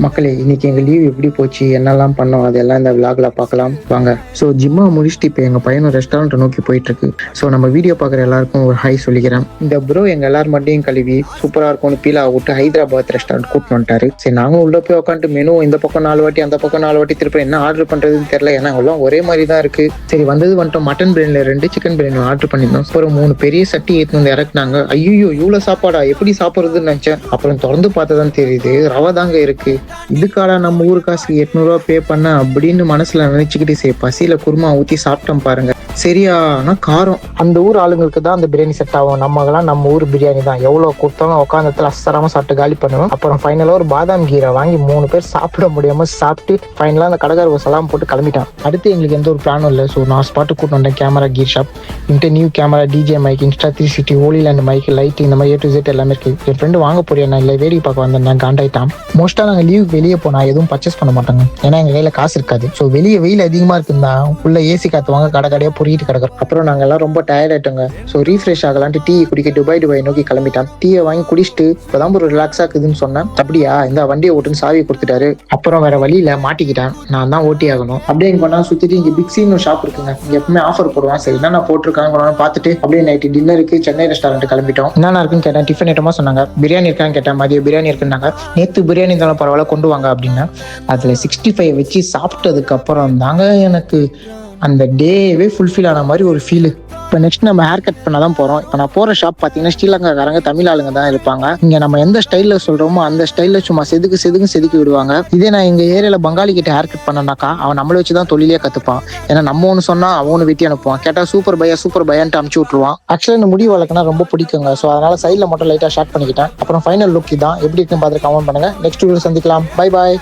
மக்களே, இன்னைக்கு எங்கள் லீவ் எப்படி போச்சு, என்னெல்லாம் பண்ணோம், அதெல்லாம் இந்த விளாக்ல பார்க்கலாம் வாங்க. ஸோ ஜிம்மா முடிச்சுட்டு இப்போ எங்கள் பையனும் ரெஸ்டாரண்ட்டை நோக்கி போயிட்டுருக்கு. ஸோ நம்ம வீடியோ பார்க்குற எல்லாருக்கும் ஒரு ஹை சொல்லிக்கிறேன். இந்த ப்ரோ எங்கள் எல்லாரும் மண்டையும் கழுவி சூப்பராக இருக்கும்னு பீலா விட்டு ஹைதராபாத் ரெஸ்டாரண்ட் கூப்பிட்டு வந்துட்டாரு. சரி, நாங்களும் உள்ளே போய் உட்காந்துட்டு மெனு இந்த பக்கம் 4 வாட்டி அந்த பக்கம் 4 வாட்டி திருப்பி என்ன ஆர்டர் பண்ணுறதுன்னு தெரியல. ஏன்னா எல்லாம் ஒரே மாதிரி தான் இருக்குது. சரி, வந்துட்டோம். மட்டன் பிரியாணியில் 2 சிக்கன் பிரியாணி ஆர்டர் பண்ணியிருந்தோம். அப்புறம் 3 பெரிய சட்டி ஏற்றுன்னு வந்து இறக்குனாங்க. ஐயோ, இவ்வளோ சாப்பாடா, எப்படி சாப்பிட்றதுன்னு நினச்சேன். அப்புறம் திறந்து பார்த்தா தான் தெரியுது ரவை தாங்க இருக்குது. இதுக்கால நம்ம ஊரு காசுக்கு 800 ரூபா பே பண்ண அப்படின்னு மனசுல நினைச்சுக்கிட்டு சரி பசியில குருமா ஊத்தி சாப்பிட்டோம் பாருங்க. சரியான காரம். அந்த ஊர் ஆளுங்களுக்கு தான் அந்த பிரியாணி செட் ஆகும். நம்மலாம் நம்ம ஊர் பிரியாணி தான் எவ்வளவு கொடுத்தாலும் உட்காந்தத்துல அசராம சாப்பிட்டு காலி பண்ணுவோம். அப்புறம் ஃபைனலா ஒரு பாதாம் கீரை வாங்கி 3 பேர் சாப்பிட முடியாம சாப்பிட்டு ஃபைனலா அந்த கடைக்கார சலாம் போட்டு கிளம்பிட்டான். அடுத்து எங்களுக்கு எந்த ஒரு பிளானும் இல்லை. ஸோ நான் ஸ்பாட்டு கூட்டு வந்தேன். Camera, gear shop, new camera, DJ mic, insta 360, holy land mic, light, இந்த மாதிரி A to Z எல்லாமே இருக்கு. என் ஃப்ரெண்டு வாங்க போறியா, நான் இல்லை வேடிக்கை பார்க்க வந்தேன். காண்டாயிட்டான். மோஸ்டா நாங்கள் லீவ் வெளியே போனா எதுவும் பர்ச்சேஸ் பண்ண மாட்டாங்க. ஏன்னா எங்க கையில காசு இருக்காது. ஸோ வெளியே வெயில் அதிகமா இருக்குன்னா உள்ள ஏசி காத்து வாங்க கடை கடையா பொறிட்டு கிடக்கும். அப்புறம் நாங்க எல்லாம் ரொம்ப டயர்ட் ஆயிட்டோங்க. ஸோ ரீஃப்ரெஷ் ஆகலான்ட்டு டீ குடிக்க துபாய் நோக்கி கிளம்பிட்டான். டீயை வாங்கி குடிச்சிட்டு இப்பதான் ஒரு ரிலாக்ஸா இருக்குதுன்னு சொன்னேன். அப்படியா, இந்த வண்டியை ஓட்டுன்னு சாவி கொடுத்துட்டாரு. அப்புறம் வேற வழியில மாட்டிக்கிட்டான். நான் தான் ஓட்டி ஆகணும். அப்படியே இங்க பண்ணா சுத்திட்டு இங்க பிக்ஸின்னு ஒரு ஷாப் இருக்குங்க. இங்க எப்பவுமே ஆஃபர் போடுவான். சரி, என்ன போட்டிருக்காங்க பார்த்துட்டு அப்படியே நைட்டு டின்னருக்கு சென்னை ரெஸ்டாரண்ட் கிளம்பிட்டோம். என்னென்ன இருக்குன்னு கேட்டேன். டிஃபன் ஐட்டமா சொன்னாங்க. பிரியாணி இருக்கான்னு கேட்டேன். மதியம் பிரியாணி இருக்குன்னாங்க. நேற்று பிரியாணி இருந்தாலும் பரவாயில்ல கொண்டு வாங்க அப்படின்னா அதுல 65 வச்சு சாப்பிட்டதுக்கு அப்புறம் தாங்க எனக்கு அந்த டேவே ஃபுல்ஃபில் ஆன மாதிரி ஒரு ஃபீலு. இப்போ நெக்ஸ்ட் நம்ம ஹேர் கட் பண்ண தான் போகிறோம். இப்போ நான் போகிற ஷாப் பார்த்தீங்கன்னா ஸ்ரீலங்காக்காரங்க, தமிழ் ஆளுங்க தான் இருப்பாங்க. இங்கே நம்ம எந்த ஸ்டைலில் சொல்கிறோமோ அந்த ஸ்டைலில் சும்மா செதுக்கி விடுவாங்க. இதே நான் எங்கள் ஏரியாவில் பங்காளி கிட்ட ஹேர் கட் பண்ணனாக்கா அவன் நம்மளை வச்சு தான் தொழிலே கற்றுப்பான். ஏன்னா நம்ம ஒன்று சொன்னால் அவனு வெட்டி அனுப்புவான். கேட்டால் சூப்பர் பையான்ட்டு அமுச்சு விட்ருவான். ஆக்சுவலாக இந்த முடி வளர்க்கனா ரொம்ப பிடிக்குங்க. ஸோ அதனால சைடில் மட்டும் லைட்டாக ஷார்ட் பண்ணிக்கிட்டேன். அப்புறம் ஃபைனல் லுக் தான் எப்படி இருக்குன்னு பார்த்துட்டு கமெண்ட் பண்ணுங்கள். நெக்ஸ்ட் வீடியோ சந்திக்கலாம். Bye bye.